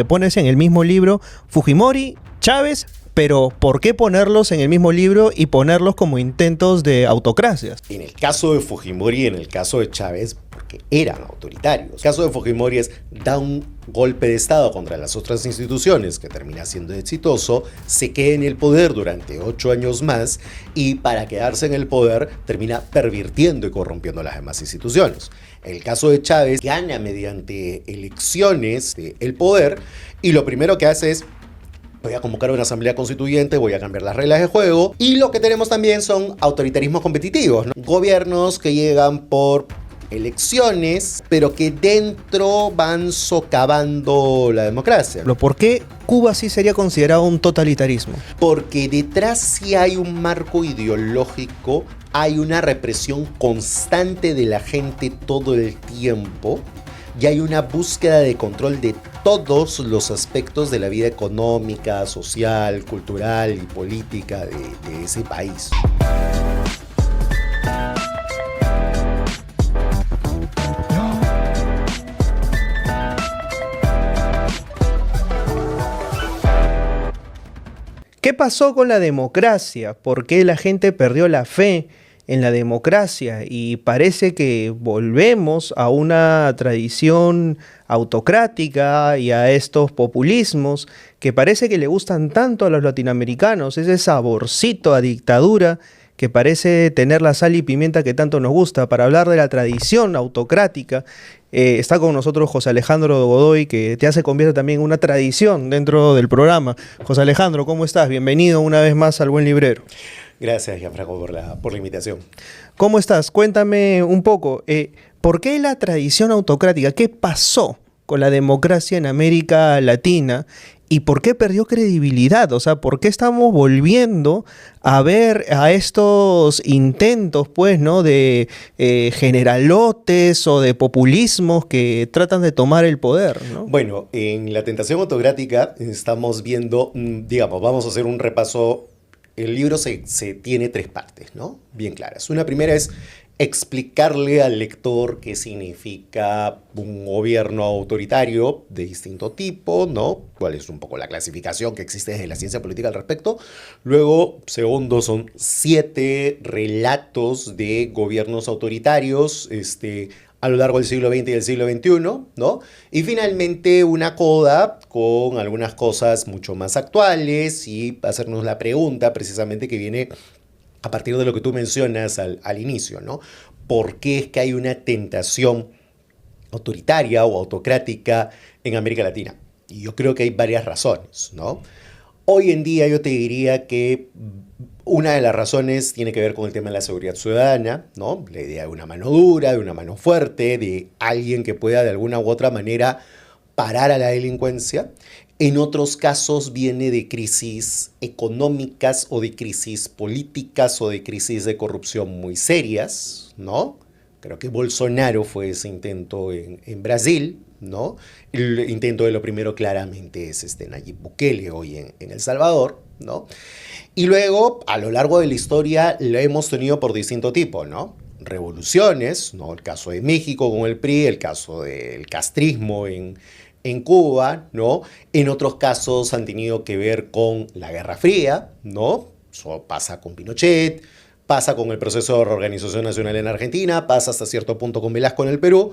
Te pones en el mismo libro Fujimori, Chávez, pero ¿por qué ponerlos en el mismo libro y ponerlos como intentos de autocracias? En el caso de Fujimori y en el caso de Chávez, porque eran autoritarios. El caso de Fujimori es da un golpe de Estado contra las otras instituciones que termina siendo exitoso, se queda en el poder durante 8 años más y para quedarse en el poder termina pervirtiendo y corrompiendo las demás instituciones. El caso de Chávez gana mediante elecciones el poder y lo primero que hace es voy a convocar una asamblea constituyente, voy a cambiar las reglas de juego. Y lo que tenemos también son autoritarismos competitivos, ¿no? Gobiernos que llegan por elecciones, pero que dentro van socavando la democracia. ¿Por qué Cuba sí sería considerado un totalitarismo? Porque detrás sí hay un marco ideológico, hay una represión constante de la gente todo el tiempo y hay una búsqueda de control de todos los aspectos de la vida económica, social, cultural y política de ese país. ¿Qué pasó con la democracia? ¿Por qué la gente perdió la fe en la democracia? Y parece que volvemos a una tradición autocrática y a estos populismos que parece que le gustan tanto a los latinoamericanos, ese saborcito a dictadura que parece tener la sal y pimienta que tanto nos gusta. Para hablar de la tradición autocrática, está con nosotros José Alejandro Godoy, que ya se convierte también en una tradición dentro del programa. José Alejandro, ¿cómo estás? Bienvenido una vez más al Buen Librero. Gracias, Gianfranco, por la invitación. ¿Cómo estás? Cuéntame un poco, ¿por qué la tradición autocrática? ¿Qué pasó con la democracia en América Latina? ¿Y por qué perdió credibilidad? O sea, ¿por qué estamos volviendo a ver a estos intentos, pues, ¿no? De generalotes o de populismos que tratan de tomar el poder, ¿no? Bueno, en la tentación autocrática estamos viendo, digamos, vamos a hacer un repaso. El libro se tiene 3 partes, ¿no? Bien claras. Una primera es explicarle al lector qué significa un gobierno autoritario de distinto tipo, ¿no? Cuál es un poco la clasificación que existe desde la ciencia política al respecto. Luego, segundo, son 7 relatos de gobiernos autoritarios, a lo largo del siglo XX y del siglo XXI, ¿no? Y finalmente una coda con algunas cosas mucho más actuales y hacernos la pregunta precisamente que viene a partir de lo que tú mencionas al inicio, ¿no? ¿Por qué es que hay una tentación autoritaria o autocrática en América Latina? Y yo creo que hay varias razones, ¿no? Hoy en día yo te diría que una de las razones tiene que ver con el tema de la seguridad ciudadana, ¿no? La idea de una mano dura, de una mano fuerte, de alguien que pueda de alguna u otra manera parar a la delincuencia. En otros casos viene de crisis económicas o de crisis políticas o de crisis de corrupción muy serias, ¿no? Creo que Bolsonaro fue ese intento en Brasil, ¿no? El intento de lo primero claramente es Nayib Bukele hoy en El Salvador, ¿no? Y luego, a lo largo de la historia, lo hemos tenido por distinto tipo, ¿no? Revoluciones, ¿no? El caso de México con el PRI, el caso del castrismo en Cuba, ¿no? En otros casos han tenido que ver con la Guerra Fría, ¿no? Eso pasa con Pinochet, pasa con el proceso de reorganización nacional en Argentina, pasa hasta cierto punto con Velasco en el Perú,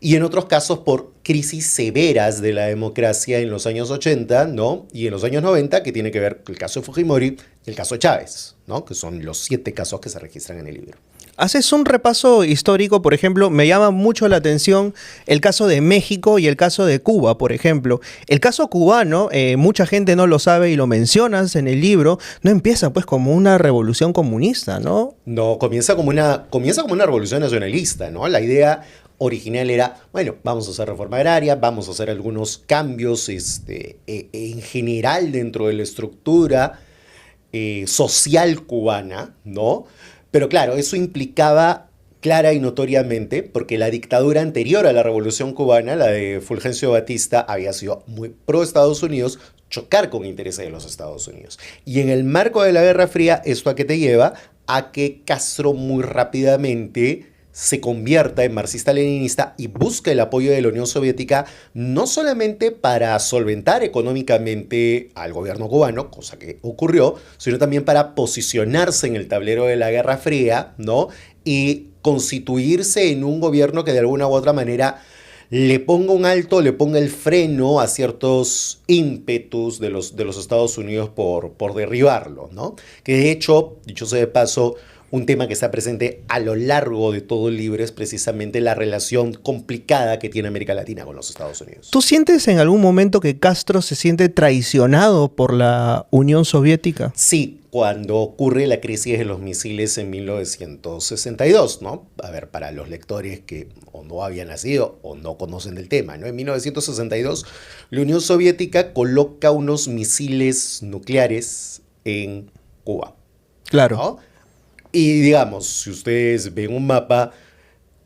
y en otros casos por crisis severas de la democracia en los años 80, ¿no? Y en los años 90, que tiene que ver con el caso de Fujimori y el caso de Chávez, ¿no? Que son los 7 casos que se registran en el libro. Haces un repaso histórico, por ejemplo, me llama mucho la atención el caso de México y el caso de Cuba, por ejemplo. El caso cubano, mucha gente no lo sabe y lo mencionas en el libro, no empieza pues como una revolución comunista, ¿no? No, comienza como una revolución nacionalista, ¿no? La idea original era, bueno, vamos a hacer reforma agraria, vamos a hacer algunos cambios en general dentro de la estructura social cubana, ¿no? Pero claro, eso implicaba clara y notoriamente, porque la dictadura anterior a la Revolución Cubana, la de Fulgencio Batista, había sido muy pro Estados Unidos, chocar con intereses de los Estados Unidos. Y en el marco de la Guerra Fría, ¿esto a qué te lleva? A que Castro muy rápidamente se convierta en marxista-leninista y busque el apoyo de la Unión Soviética no solamente para solventar económicamente al gobierno cubano, cosa que ocurrió, sino también para posicionarse en el tablero de la Guerra Fría, ¿no? Y constituirse en un gobierno que de alguna u otra manera le ponga un alto, le ponga el freno a ciertos ímpetus de los Estados Unidos por derribarlo, ¿no? Que de hecho, dicho sea de paso, un tema que está presente a lo largo de todo el libro es precisamente la relación complicada que tiene América Latina con los Estados Unidos. ¿Tú sientes en algún momento que Castro se siente traicionado por la Unión Soviética? Sí, cuando ocurre la crisis de los misiles en 1962, ¿no? A ver, para los lectores que o no habían nacido o no conocen del tema, ¿no? En 1962, la Unión Soviética coloca unos misiles nucleares en Cuba. Claro. ¿No? Y digamos, si ustedes ven un mapa,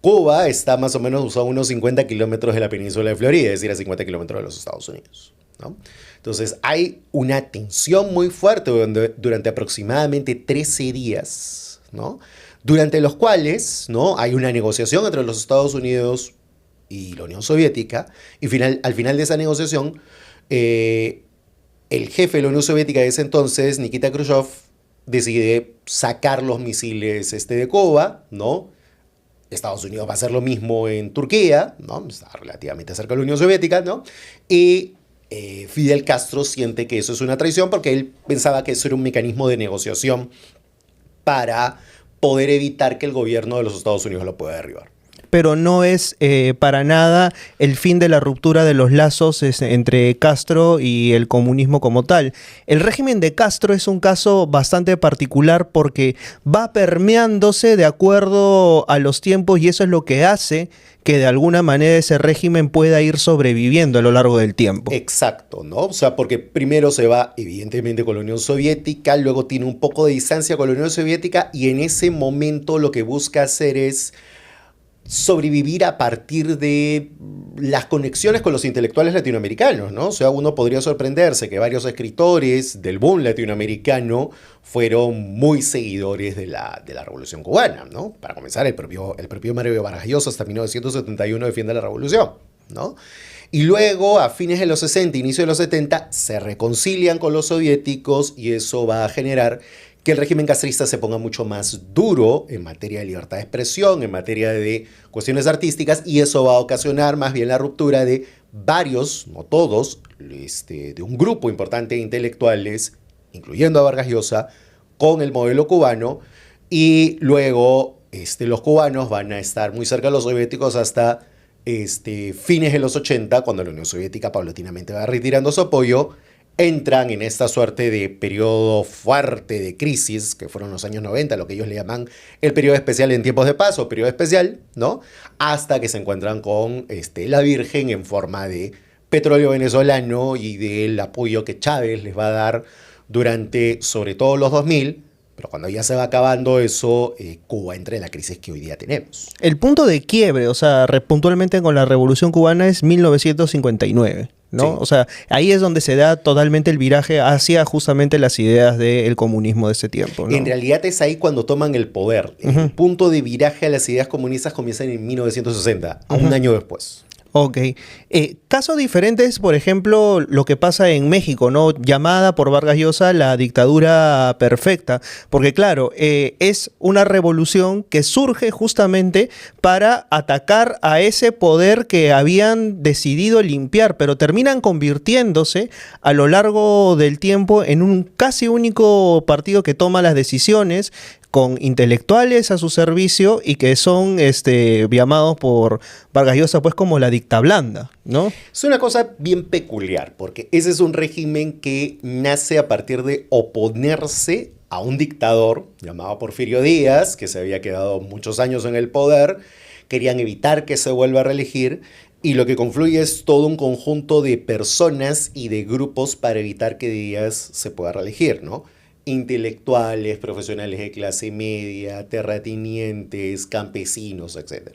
Cuba está más o menos a unos 50 kilómetros de la península de Florida, es decir, a 50 kilómetros de los Estados Unidos, ¿no? Entonces hay una tensión muy fuerte durante aproximadamente 13 días, ¿no? Durante los cuales, ¿no?, hay una negociación entre los Estados Unidos y la Unión Soviética, y al final de esa negociación, el jefe de la Unión Soviética de ese entonces, Nikita Khrushchev, decide sacar los misiles de Cuba, ¿no? Estados Unidos va a hacer lo mismo en Turquía, ¿no? Está relativamente cerca de la Unión Soviética, ¿no? Y Fidel Castro siente que eso es una traición porque él pensaba que eso era un mecanismo de negociación para poder evitar que el gobierno de los Estados Unidos lo pueda derribar. Pero no es para nada el fin de la ruptura de los lazos entre Castro y el comunismo como tal. El régimen de Castro es un caso bastante particular porque va permeándose de acuerdo a los tiempos y eso es lo que hace que de alguna manera ese régimen pueda ir sobreviviendo a lo largo del tiempo. Exacto, ¿no? O sea, porque primero se va evidentemente con la Unión Soviética, luego tiene un poco de distancia con la Unión Soviética y en ese momento lo que busca hacer es sobrevivir a partir de las conexiones con los intelectuales latinoamericanos, ¿no? O sea, uno podría sorprenderse que varios escritores del boom latinoamericano fueron muy seguidores de la Revolución Cubana, ¿no? Para comenzar, el propio Mario Vargas Llosa hasta 1971 defiende la revolución, ¿no? Y luego, a fines de los 60, inicio de los 70, se reconcilian con los soviéticos y eso va a generar que el régimen castrista se ponga mucho más duro en materia de libertad de expresión, en materia de cuestiones artísticas, y eso va a ocasionar más bien la ruptura de varios, no todos, de un grupo importante de intelectuales, incluyendo a Vargas Llosa, con el modelo cubano, y luego los cubanos van a estar muy cerca de los soviéticos hasta fines de los 80, cuando la Unión Soviética paulatinamente va retirando su apoyo. Entran en esta suerte de periodo fuerte de crisis, que fueron los años 90, lo que ellos le llaman el periodo especial en tiempos de paz o periodo especial, ¿no? Hasta que se encuentran con la Virgen en forma de petróleo venezolano y del apoyo que Chávez les va a dar durante, sobre todo, los 2000. Pero cuando ya se va acabando eso, Cuba entra en la crisis que hoy día tenemos. El punto de quiebre, o sea, puntualmente con la Revolución Cubana es 1959. ¿No? Sí. O sea, ahí es donde se da totalmente el viraje hacia justamente las ideas del comunismo de ese tiempo, ¿no? En realidad es ahí cuando toman el poder. El punto de viraje a las ideas comunistas comienza en 1960, un año después. Ok. Caso diferente es, por ejemplo, lo que pasa en México, ¿no? Llamada por Vargas Llosa la dictadura perfecta, porque claro, es una revolución que surge justamente para atacar a ese poder que habían decidido limpiar, pero terminan convirtiéndose a lo largo del tiempo en un casi único partido que toma las decisiones, con intelectuales a su servicio y que son llamados por Vargas Llosa pues como la dicta blanda, ¿no? Es una cosa bien peculiar, porque ese es un régimen que nace a partir de oponerse a un dictador llamado Porfirio Díaz, que se había quedado muchos años en el poder, querían evitar que se vuelva a reelegir, y lo que confluye es todo un conjunto de personas y de grupos para evitar que Díaz se pueda reelegir, ¿no? Intelectuales, profesionales de clase media, terratenientes, campesinos, etc.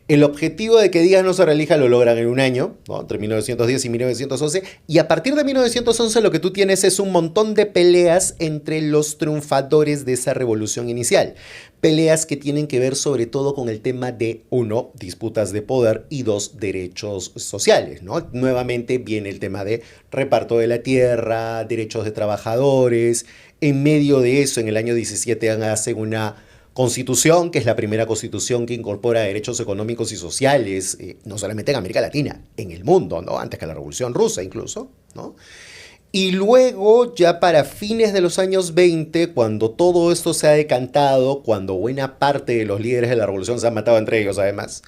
El objetivo de que Díaz no se reelija lo logran en un año, ¿no? Entre 1910 y 1911, y a partir de 1911 lo que tú tienes es un montón de peleas entre los triunfadores de esa revolución inicial. Peleas que tienen que ver sobre todo con el tema de, uno, disputas de poder y dos, derechos sociales, ¿no? Nuevamente viene el tema de reparto de la tierra, derechos de trabajadores. En medio de eso, en el año 17 hacen una constitución, que es la primera constitución que incorpora derechos económicos y sociales, no solamente en América Latina, en el mundo, ¿no? Antes que la Revolución Rusa incluso, ¿no? Y luego, ya para fines de los años 20, cuando todo esto se ha decantado, cuando buena parte de los líderes de la revolución se han matado entre ellos además,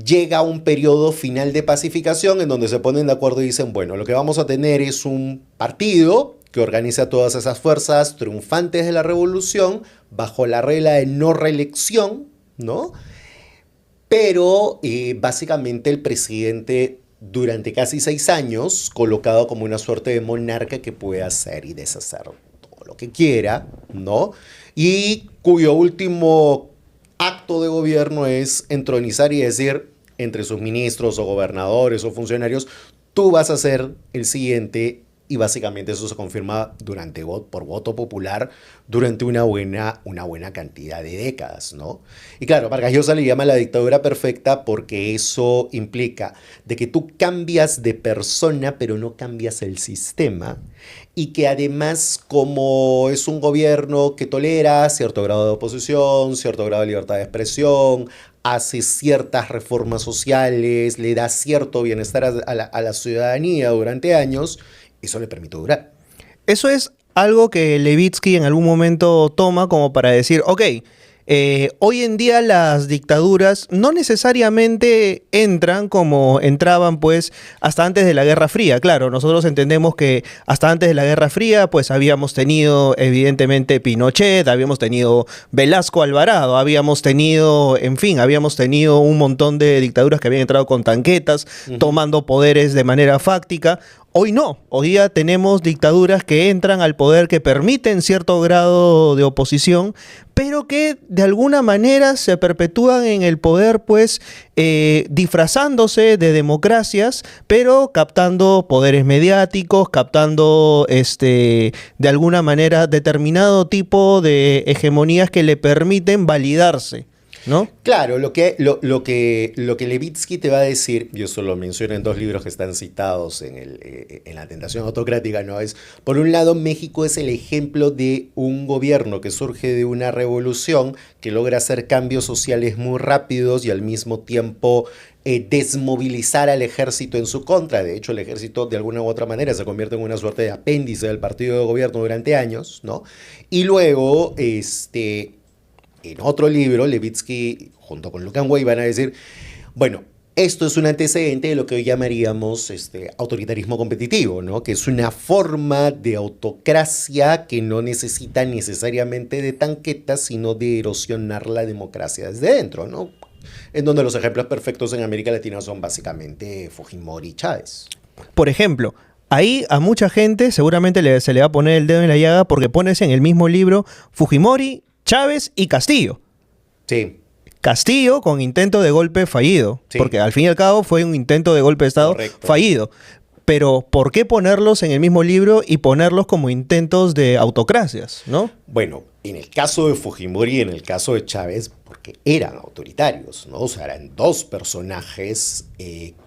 llega un periodo final de pacificación en donde se ponen de acuerdo y dicen, bueno, lo que vamos a tener es un partido que organiza todas esas fuerzas triunfantes de la revolución bajo la regla de no reelección, ¿no? Pero básicamente el presidente durante casi 6 años colocado como una suerte de monarca que puede hacer y deshacer todo lo que quiera, ¿no? Y cuyo último acto de gobierno es entronizar y decir entre sus ministros o gobernadores o funcionarios, tú vas a ser el siguiente. Y básicamente eso se confirma por voto popular durante una buena cantidad de décadas, ¿no? Y claro, Vargas Llosa le llama la dictadura perfecta porque eso implica de que tú cambias de persona pero no cambias el sistema, y que además, como es un gobierno que tolera cierto grado de oposición, cierto grado de libertad de expresión, hace ciertas reformas sociales, le da cierto bienestar a la ciudadanía durante años, eso le permite durar. Eso es algo que Levitsky en algún momento toma como para decir, ok, hoy en día las dictaduras no necesariamente entran como entraban pues hasta antes de la Guerra Fría. Claro, nosotros entendemos que hasta antes de la Guerra Fría pues habíamos tenido evidentemente Pinochet, habíamos tenido Velasco Alvarado, habíamos tenido un montón de dictaduras que habían entrado con tanquetas, tomando poderes de manera fáctica. Hoy no, hoy día tenemos dictaduras que entran al poder, que permiten cierto grado de oposición, pero que de alguna manera se perpetúan en el poder, pues disfrazándose de democracias, pero captando poderes mediáticos, captando de alguna manera determinado tipo de hegemonías que le permiten validarse, ¿no? Claro, lo que Levitsky te va a decir, y eso lo menciona en 2 libros que están citados en La tentación autocrática, ¿no? Es, por un lado, México es el ejemplo de un gobierno que surge de una revolución que logra hacer cambios sociales muy rápidos y al mismo tiempo desmovilizar al ejército en su contra. De hecho, el ejército de alguna u otra manera se convierte en una suerte de apéndice del partido de gobierno durante años, ¿no? Y luego, en otro libro, Levitsky, junto con Lucan Way, van a decir, bueno, esto es un antecedente de lo que hoy llamaríamos autoritarismo competitivo, ¿no? Que es una forma de autocracia que no necesita necesariamente de tanquetas, sino de erosionar la democracia desde dentro, ¿no? En donde los ejemplos perfectos en América Latina son básicamente Fujimori y Chávez. Por ejemplo, ahí a mucha gente seguramente se le va a poner el dedo en la llaga porque pones en el mismo libro Fujimori, Chávez y Castillo. Sí. Castillo con intento de golpe fallido, sí, porque al fin y al cabo fue un intento de golpe de Estado fallido. Pero ¿por qué ponerlos en el mismo libro y ponerlos como intentos de autocracias, ¿no? Bueno, en el caso de Fujimori y en el caso de Chávez, porque eran autoritarios, ¿no? O sea, eran 2 personajes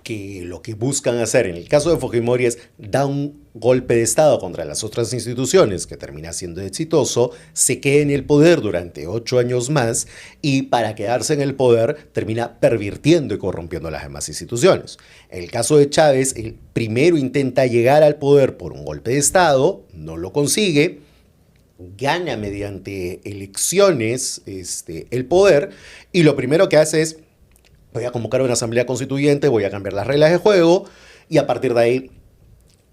que lo que buscan hacer en el caso de Fujimori es dar un golpe de Estado contra las otras instituciones que termina siendo exitoso, se queda en el poder durante 8 años más y para quedarse en el poder termina pervirtiendo y corrompiendo las demás instituciones. En el caso de Chávez, el primero intenta llegar al poder por un golpe de Estado, no lo consigue, gana mediante elecciones el poder y lo primero que hace es voy a convocar una asamblea constituyente, voy a cambiar las reglas de juego y a partir de ahí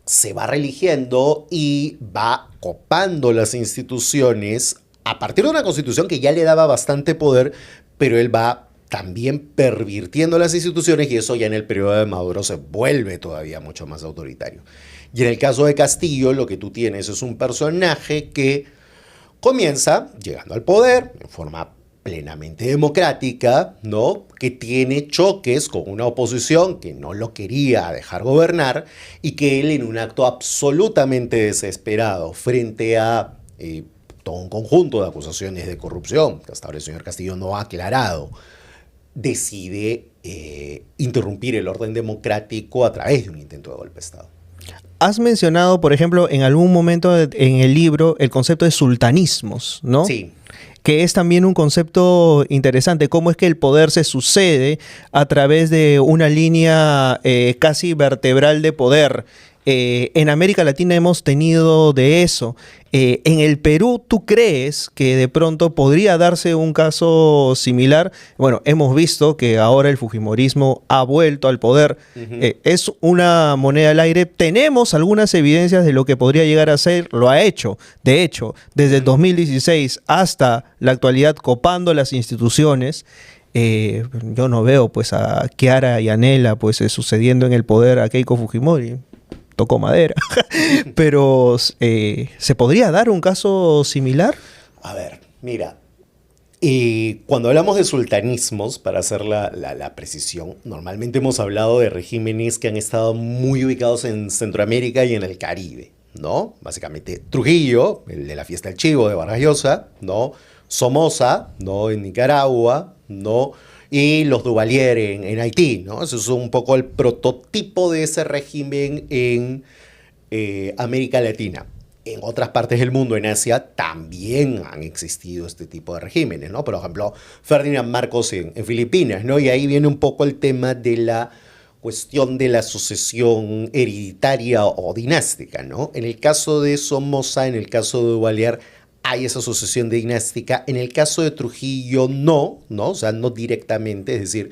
se va reeligiendo y va copando las instituciones a partir de una constitución que ya le daba bastante poder, pero él va también pervirtiendo las instituciones y eso ya en el periodo de Maduro se vuelve todavía mucho más autoritario. Y en el caso de Castillo lo que tú tienes es un personaje que comienza llegando al poder en forma plenamente democrática, ¿no? Que tiene choques con una oposición que no lo quería dejar gobernar y que él, en un acto absolutamente desesperado frente a todo un conjunto de acusaciones de corrupción, que hasta ahora el señor Castillo no ha aclarado, decide interrumpir el orden democrático a través de un intento de golpe de Estado. Has mencionado, por ejemplo, en algún momento en el libro el concepto de sultanismos, ¿no? Sí. Que es también un concepto interesante, cómo es que el poder se sucede a través de una línea casi vertebral de poder. En América Latina hemos tenido de eso. En el Perú, ¿tú crees que de pronto podría darse un caso similar? Bueno, hemos visto que ahora el fujimorismo ha vuelto al poder. Es una moneda al aire. Tenemos algunas evidencias de lo que podría llegar a ser. Lo ha hecho. De hecho, desde el 2016 hasta la actualidad, copando las instituciones. Yo no veo pues a Chiara y Anela pues sucediendo en el poder a Keiko Fujimori. Tocó madera. Pero ¿se podría dar un caso similar? A ver, mira, cuando hablamos de sultanismos, para hacer la precisión, normalmente hemos hablado de regímenes que han estado muy ubicados en Centroamérica y en el Caribe, ¿no? Básicamente Trujillo, el de la fiesta del chivo de Vargas Llosa, ¿no? Somoza, ¿no? En Nicaragua, ¿no? Y los Duvalier en Haití, ¿no? Eso es un poco el prototipo de ese régimen en América Latina. En otras partes del mundo, en Asia, también han existido este tipo de regímenes, ¿no? Por ejemplo, Ferdinand Marcos en Filipinas, ¿no? Y ahí viene un poco el tema de la cuestión de la sucesión hereditaria o dinástica, ¿no? En el caso de Somoza, en el caso de Duvalier, hay esa sucesión dinástica. En el caso de Trujillo, no, ¿no? O sea, no directamente, es decir,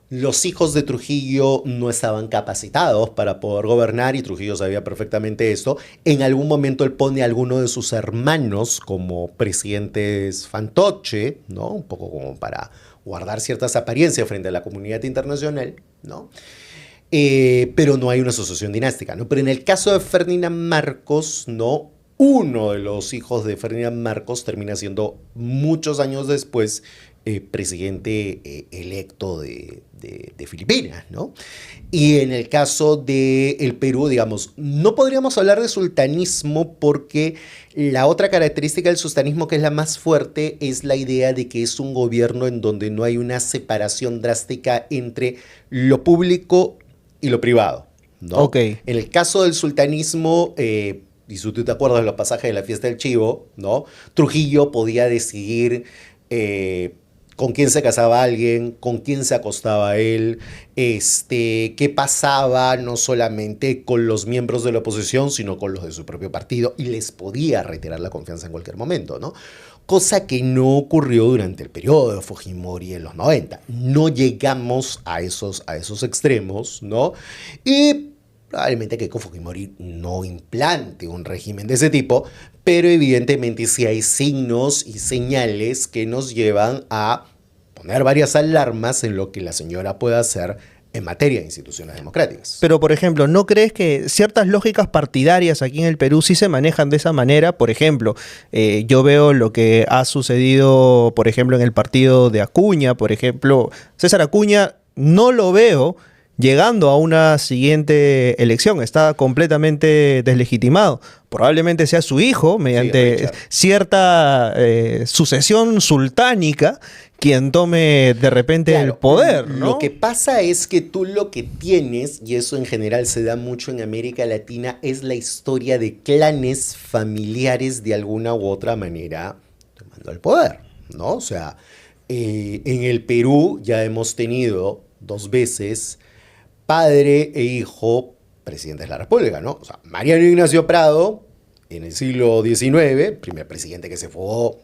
los hijos de Trujillo no estaban capacitados para poder gobernar y Trujillo sabía perfectamente esto. En algún momento él pone a alguno de sus hermanos como presidentes fantoche, ¿no? Un poco como para guardar ciertas apariencias frente a la comunidad internacional, ¿no? Pero no hay una sucesión dinástica, ¿no? Pero en el caso de Ferdinand Marcos, ¿no? Uno de los hijos de Ferdinand Marcos termina siendo muchos años después presidente electo de Filipinas, ¿no? Y en el caso del Perú, digamos, no podríamos hablar de sultanismo porque la otra característica del sultanismo que es la más fuerte es la idea de que es un gobierno en donde no hay una separación drástica entre lo público y lo privado, ¿no? Okay. En el caso del sultanismo, y si tú te acuerdas de los pasajes de la fiesta del chivo, ¿no? Trujillo podía decidir con quién se casaba alguien, con quién se acostaba él, qué pasaba no solamente con los miembros de la oposición, sino con los de su propio partido, y les podía retirar la confianza en cualquier momento, ¿no? Cosa que no ocurrió durante el periodo de Fujimori en los 90. No llegamos a esos extremos, ¿no? Y probablemente Keiko Fujimori no implante un régimen de ese tipo, pero evidentemente sí hay signos y señales que nos llevan a poner varias alarmas en lo que la señora pueda hacer en materia de instituciones democráticas. Pero, por ejemplo, ¿no crees que ciertas lógicas partidarias aquí en el Perú sí se manejan de esa manera? Por ejemplo, yo veo lo que ha sucedido, por ejemplo, en el partido de Acuña, por ejemplo, César Acuña, no lo veo llegando a una siguiente elección, está completamente deslegitimado. Probablemente sea su hijo, mediante cierta sucesión sultánica, quien tome de repente el poder, ¿no? Lo que pasa es que tú lo que tienes, y eso en general se da mucho en América Latina, es la historia de clanes familiares de alguna u otra manera tomando el poder, ¿no? O sea, en el Perú ya hemos tenido 2 veces padre e hijo presidentes de la República, ¿no? O sea, Mariano Ignacio Prado, en el siglo XIX, primer presidente que se fugó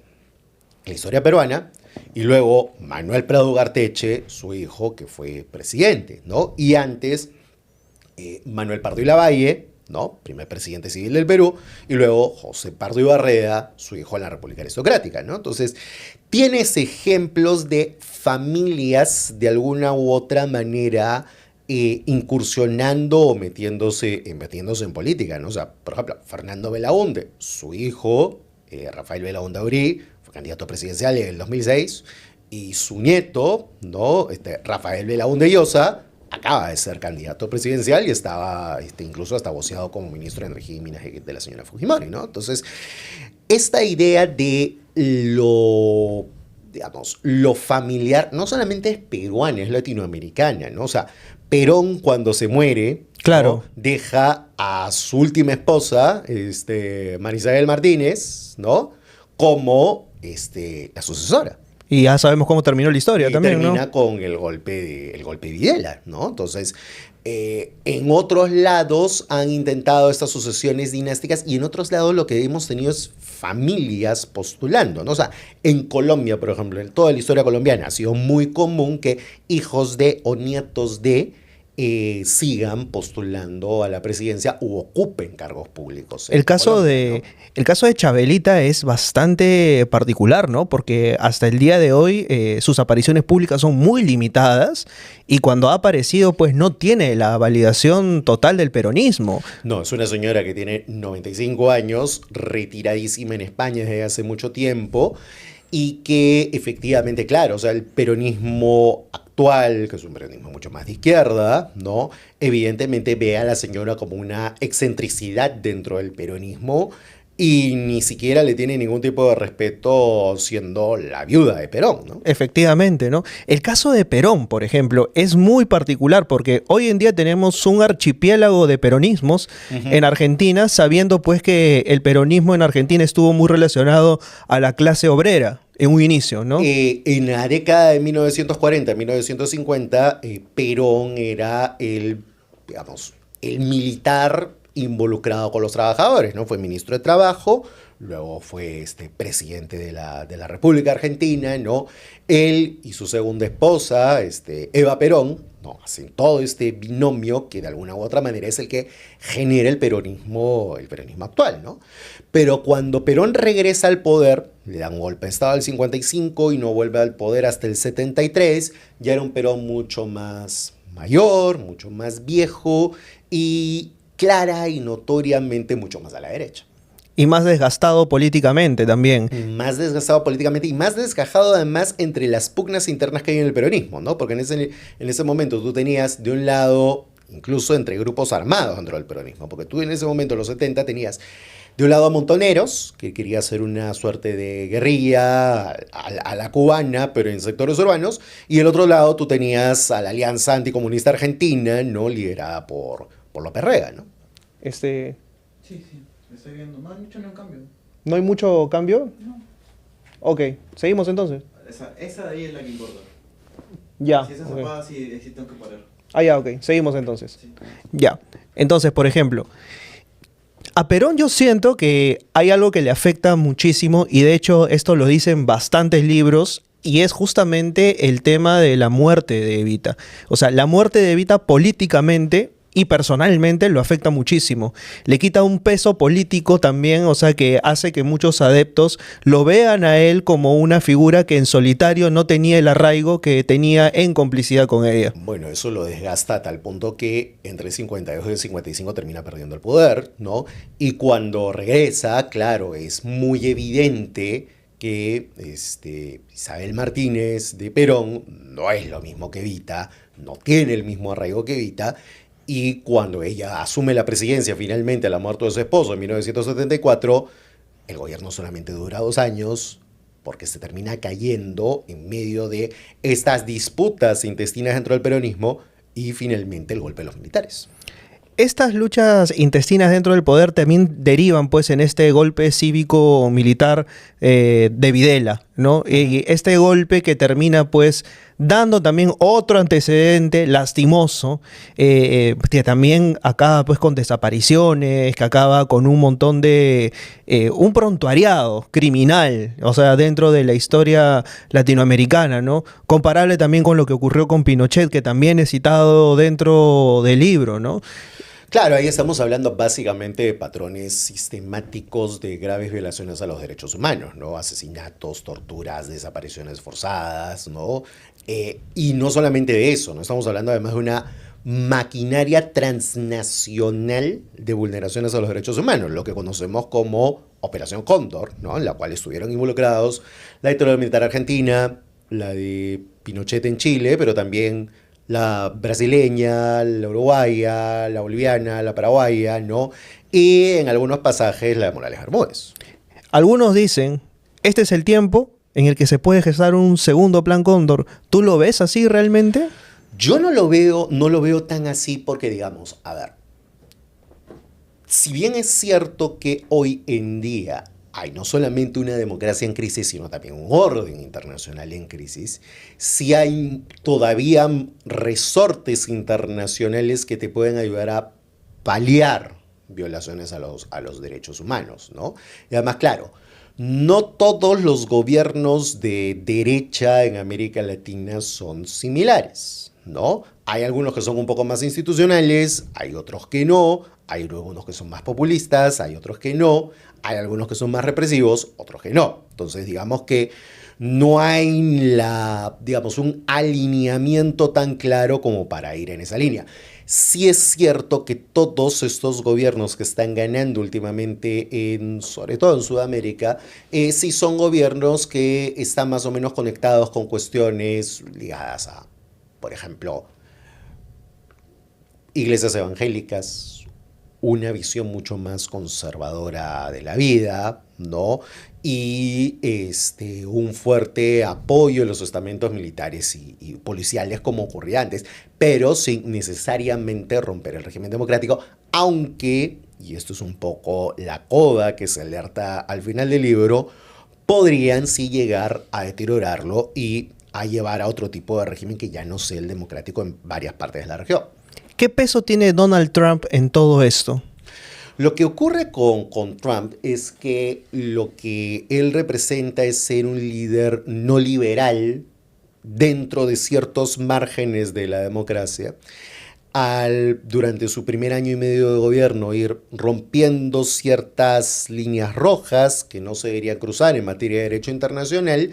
en la historia peruana, y luego Manuel Prado Ugarteche, su hijo, que fue presidente, ¿no? Y antes, Manuel Pardo y Lavalle, ¿no? Primer presidente civil del Perú, y luego José Pardo y Barreda, su hijo en la República Aristocrática, ¿no? Entonces, tienes ejemplos de familias de alguna u otra manera incursionando o metiéndose en política, ¿no? O sea, por ejemplo, Fernando Belaúnde, su hijo, Rafael Belaúnde Aurí, fue candidato presidencial en el 2006, y su nieto, ¿no? Rafael Belaúnde Llosa, acaba de ser candidato presidencial y estaba incluso hasta voceado como ministro de Energía y Minas de la señora Fujimori, ¿no? Entonces, esta idea de digamos, lo familiar, no solamente es peruana, es latinoamericana, ¿no? O sea, Perón cuando se muere, Claro. ¿no? Deja a su última esposa, Marisabel Martínez, ¿no? Como la sucesora. Y ya sabemos cómo terminó la historia Y también, termina ¿no? con el golpe de Videla, ¿no? Entonces, en otros lados han intentado estas sucesiones dinásticas y en otros lados lo que hemos tenido es familias postulando, ¿no? O sea, en Colombia, por ejemplo, en toda la historia colombiana ha sido muy común que hijos de o nietos de sigan postulando a la presidencia u ocupen cargos públicos en El caso Colombia, de, ¿no? el caso de Chabelita es bastante particular, ¿no? Porque hasta el día de hoy sus apariciones públicas son muy limitadas y cuando ha aparecido, pues no tiene la validación total del peronismo. No, es una señora que tiene 95 años, retiradísima en España desde hace mucho tiempo y que efectivamente, claro, o sea, el peronismo actual, que es un peronismo mucho más de izquierda, ¿no? Evidentemente ve a la señora como una excentricidad dentro del peronismo y ni siquiera le tiene ningún tipo de respeto siendo la viuda de Perón, ¿no? Efectivamente, ¿no? El caso de Perón, por ejemplo, es muy particular porque hoy en día tenemos un archipiélago de peronismos en Argentina, sabiendo pues que el peronismo en Argentina estuvo muy relacionado a la clase obrera en un inicio, ¿no? En la década de 1940, 1950, Perón era digamos, el militar involucrado con los trabajadores, ¿no? Fue ministro de Trabajo, luego fue presidente de la República Argentina, ¿no? Él y su segunda esposa, Eva Perón, ¿no? Hacen todo este binomio que de alguna u otra manera es el que genera el peronismo actual, ¿no? Pero cuando Perón regresa al poder, le dan un golpe de Estado al 55 y no vuelve al poder hasta el 73, ya era un Perón mucho más mayor, mucho más viejo y clara y notoriamente mucho más a la derecha. Y más desgastado políticamente también. Más desgastado políticamente y más desgajado además entre las pugnas internas que hay en el peronismo, ¿no? Porque en ese momento tú tenías de un lado, incluso entre grupos armados dentro del peronismo, porque tú en ese momento, en los 70, tenías de un lado a Montoneros, que quería hacer una suerte de guerrilla a la cubana, pero en sectores urbanos, y del otro lado tú tenías a la Alianza Anticomunista Argentina, ¿no? Liderada por López Rega, ¿no? Este, Sí, estoy viendo. No hay mucho ni un cambio. ¿No hay mucho cambio? No. Ok, seguimos entonces. Esa de ahí es la que importa. Ya. Si esa se ok. apaga, sí tengo que parar. Ah, ya, ok, seguimos entonces. Sí. Ya. Entonces, por ejemplo, a Perón yo siento que hay algo que le afecta muchísimo y de hecho esto lo dicen bastantes libros y es justamente el tema de la muerte de Evita. O sea, la muerte de Evita políticamente y personalmente lo afecta muchísimo. Le quita un peso político también, o sea, que hace que muchos adeptos lo vean a él como una figura que en solitario no tenía el arraigo que tenía en complicidad con ella. Bueno, eso lo desgasta a tal punto que entre el 52 y el 55 termina perdiendo el poder, ¿no? Y cuando regresa, claro, es muy evidente que Isabel Martínez de Perón no es lo mismo que Evita, no tiene el mismo arraigo que Evita, y cuando ella asume la presidencia finalmente a la muerte de su esposo en 1974, el gobierno solamente dura 2 años porque se termina cayendo en medio de estas disputas intestinas dentro del peronismo y finalmente el golpe de los militares. Estas luchas intestinas dentro del poder también derivan pues en este golpe cívico-militar de Videla, ¿no? Y este golpe que termina pues dando también otro antecedente lastimoso, que también acaba pues con desapariciones, que acaba con un montón de, un prontuariado criminal, o sea, dentro de la historia latinoamericana, ¿no? Comparable también con lo que ocurrió con Pinochet, que también es citado dentro del libro, ¿no? Claro, ahí estamos hablando básicamente de patrones sistemáticos de graves violaciones a los derechos humanos, ¿no? Asesinatos, torturas, desapariciones forzadas, ¿no? Y no solamente de eso, ¿no? Estamos hablando además de una maquinaria transnacional de vulneraciones a los derechos humanos, lo que conocemos como Operación Cóndor, ¿no? En la cual estuvieron involucrados la dictadura militar argentina, la de Pinochet en Chile, pero también la brasileña, la uruguaya, la boliviana, la paraguaya, ¿no? Y en algunos pasajes la de Morales Bermúdez. Algunos dicen, este es el tiempo en el que se puede gestar un segundo Plan Cóndor. ¿Tú lo ves así realmente? Yo no lo veo tan así porque, digamos, a ver, si bien es cierto que hoy en día hay no solamente una democracia en crisis, sino también un orden internacional en crisis, sí hay todavía resortes internacionales que te pueden ayudar a paliar violaciones a los derechos humanos, ¿no? Y además, claro, no todos los gobiernos de derecha en América Latina son similares, ¿no? Hay algunos que son un poco más institucionales, hay otros que no, hay algunos que son más populistas, hay otros que no, hay algunos que son más represivos, otros que no. Entonces, digamos que no hay un alineamiento tan claro como para ir en esa línea. Sí es cierto que todos estos gobiernos que están ganando últimamente, sobre todo en Sudamérica, sí son gobiernos que están más o menos conectados con cuestiones ligadas a, por ejemplo, iglesias evangélicas, una visión mucho más conservadora de la vida, ¿no? Y un fuerte apoyo en los estamentos militares y policiales como ocurría antes, pero sin necesariamente romper el régimen democrático, aunque, y esto es un poco la coda que se alerta al final del libro, podrían sí llegar a deteriorarlo y a llevar a otro tipo de régimen que ya no sea el democrático en varias partes de la región. ¿Qué peso tiene Donald Trump en todo esto? Lo que ocurre con Trump es que lo que él representa es ser un líder no liberal dentro de ciertos márgenes de la democracia. Durante su primer año y medio de gobierno, ir rompiendo ciertas líneas rojas que no se deberían cruzar en materia de derecho internacional,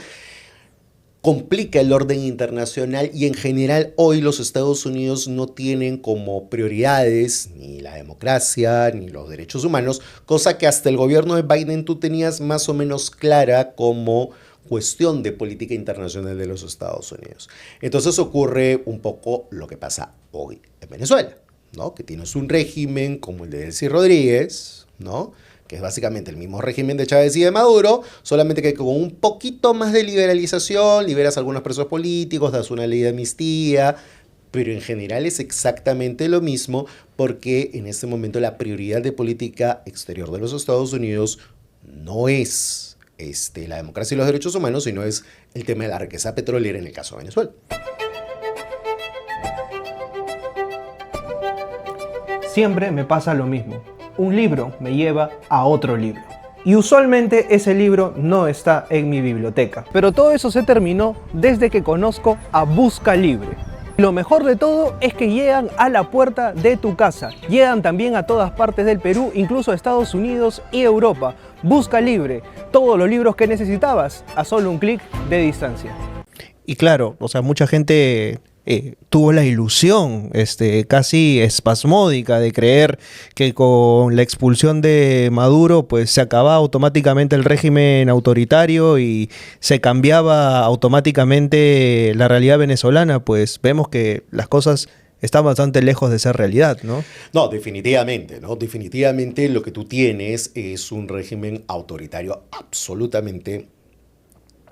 complica el orden internacional y en general hoy los Estados Unidos no tienen como prioridades ni la democracia ni los derechos humanos, cosa que hasta el gobierno de Biden tú tenías más o menos clara como cuestión de política internacional de los Estados Unidos. Entonces ocurre un poco lo que pasa hoy en Venezuela, ¿no? Que tienes un régimen como el de Delcy Rodríguez, ¿no? Que es básicamente el mismo régimen de Chávez y de Maduro, solamente que con un poquito más de liberalización, liberas a algunos presos políticos, das una ley de amnistía, pero en general es exactamente lo mismo porque en este momento la prioridad de política exterior de los Estados Unidos no es la democracia y los derechos humanos, sino es el tema de la riqueza petrolera en el caso de Venezuela. Siempre me pasa lo mismo. Un libro me lleva a otro libro. Y usualmente ese libro no está en mi biblioteca. Pero todo eso se terminó desde que conozco a Busca Libre. Lo mejor de todo es que llegan a la puerta de tu casa. Llegan también a todas partes del Perú, incluso a Estados Unidos y Europa. Busca Libre, todos los libros que necesitabas a solo un clic de distancia. Y claro, o sea, mucha gente tuvo la ilusión casi espasmódica de creer que con la expulsión de Maduro pues se acababa automáticamente el régimen autoritario y se cambiaba automáticamente la realidad venezolana. Pues vemos que las cosas están bastante lejos de ser realidad, ¿no? No, definitivamente, ¿no? Definitivamente lo que tú tienes es un régimen autoritario absolutamente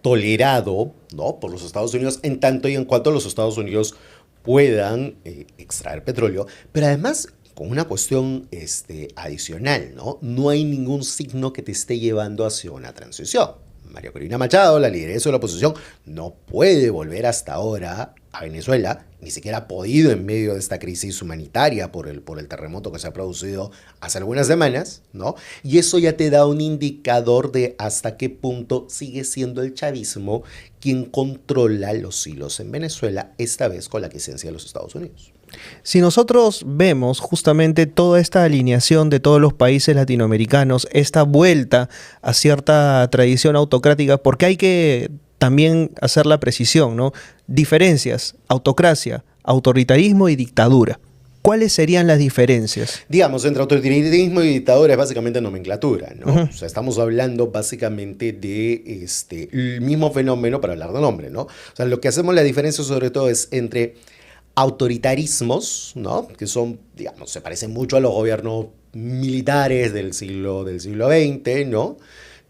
tolerado, ¿no?, por los Estados Unidos en tanto y en cuanto los Estados Unidos puedan extraer petróleo, pero además con una cuestión adicional, ¿no? No hay ningún signo que te esté llevando hacia una transición. María Corina Machado, la lideresa de la oposición, no puede volver hasta ahora a Venezuela, ni siquiera ha podido en medio de esta crisis humanitaria por el terremoto que se ha producido hace algunas semanas, ¿no? Y eso ya te da un indicador de hasta qué punto sigue siendo el chavismo quien controla los hilos en Venezuela, esta vez con la quiescencia de los Estados Unidos. Si nosotros vemos justamente toda esta alineación de todos los países latinoamericanos, esta vuelta a cierta tradición autocrática, porque hay que también hacer la precisión, ¿no? Diferencias, autocracia, autoritarismo y dictadura. ¿Cuáles serían las diferencias? Digamos, entre autoritarismo y dictadura es básicamente nomenclatura, ¿no? O sea, estamos hablando básicamente de el mismo fenómeno para hablar de nombre, ¿no? O sea, lo que hacemos la diferencia sobre todo es entre autoritarismos, ¿no? Que son, digamos, se parecen mucho a los gobiernos militares del siglo XX, ¿no?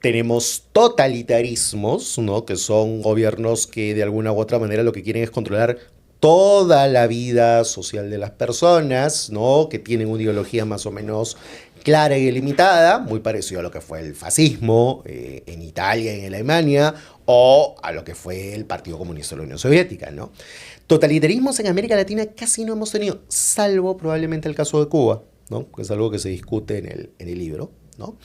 Tenemos totalitarismos, ¿no? Que son gobiernos que de alguna u otra manera lo que quieren es controlar toda la vida social de las personas, ¿no? Que tienen una ideología más o menos clara y delimitada, muy parecido a lo que fue el fascismo en Italia y en Alemania, o a lo que fue el Partido Comunista de la Unión Soviética, ¿no? Totalitarismos en América Latina casi no hemos tenido, salvo probablemente el caso de Cuba, ¿no? Que es algo que se discute en el libro, ¿no?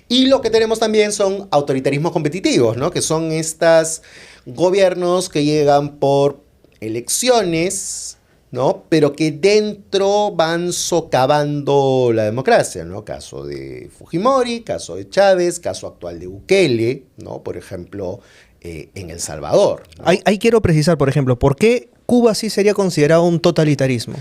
Y lo que tenemos también son autoritarismos competitivos, ¿no? Que son estos gobiernos que llegan por elecciones, ¿no? Pero que dentro van socavando la democracia, ¿no? Caso de Fujimori, caso de Chávez, caso actual de Bukele, ¿no? Por ejemplo, en El Salvador, ¿no? Ahí quiero precisar, por ejemplo, ¿por qué Cuba sí sería considerado un totalitarismo?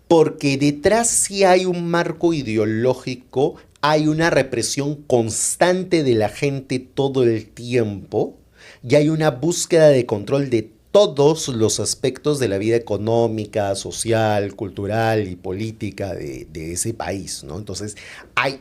Porque detrás sí hay un marco ideológico, hay una represión constante de la gente todo el tiempo y hay una búsqueda de control de todos los aspectos de la vida económica, social, cultural y política de ese país, ¿no? Entonces,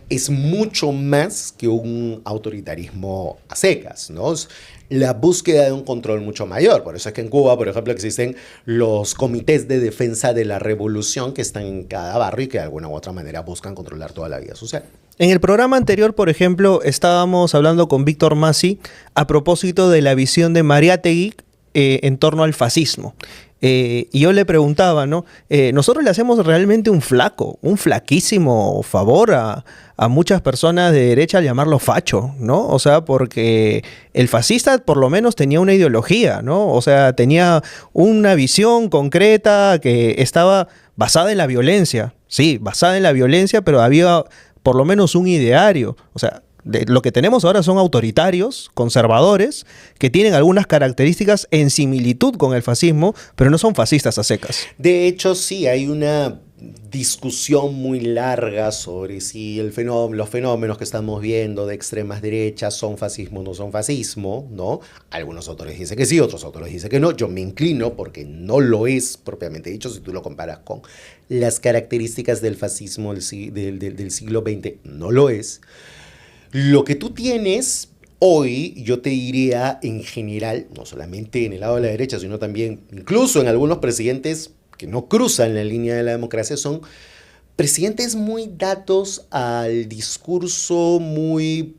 es mucho más que un autoritarismo a secas, ¿no? Es la búsqueda de un control mucho mayor. Por eso es que en Cuba, por ejemplo, existen los comités de defensa de la revolución que están en cada barrio y que de alguna u otra manera buscan controlar toda la vida social. En el programa anterior, por ejemplo, estábamos hablando con Víctor Masi a propósito de la visión de Mariátegui en torno al fascismo. Y yo le preguntaba, ¿no? Nosotros le hacemos realmente un flaquísimo favor a muchas personas de derecha al llamarlo facho, ¿no? O sea, porque el fascista por lo menos tenía una ideología, ¿no? O sea, tenía una visión concreta que estaba basada en la violencia. Sí, basada en la violencia, pero había por lo menos un ideario. O sea, lo que tenemos ahora son autoritarios, conservadores, que tienen algunas características en similitud con el fascismo, pero no son fascistas a secas. De hecho, sí, hay una discusión muy larga sobre si los fenómenos que estamos viendo de extremas derechas son fascismo o no son fascismo, ¿no? Algunos autores dicen que sí, otros autores dicen que no. Yo me inclino porque no lo es propiamente dicho si tú lo comparas con las características del fascismo del siglo XX, no lo es. Lo que tú tienes hoy, yo te diría en general, no solamente en el lado de la derecha, sino también incluso en algunos presidentes que no cruzan la línea de la democracia, son presidentes muy datos al discurso muy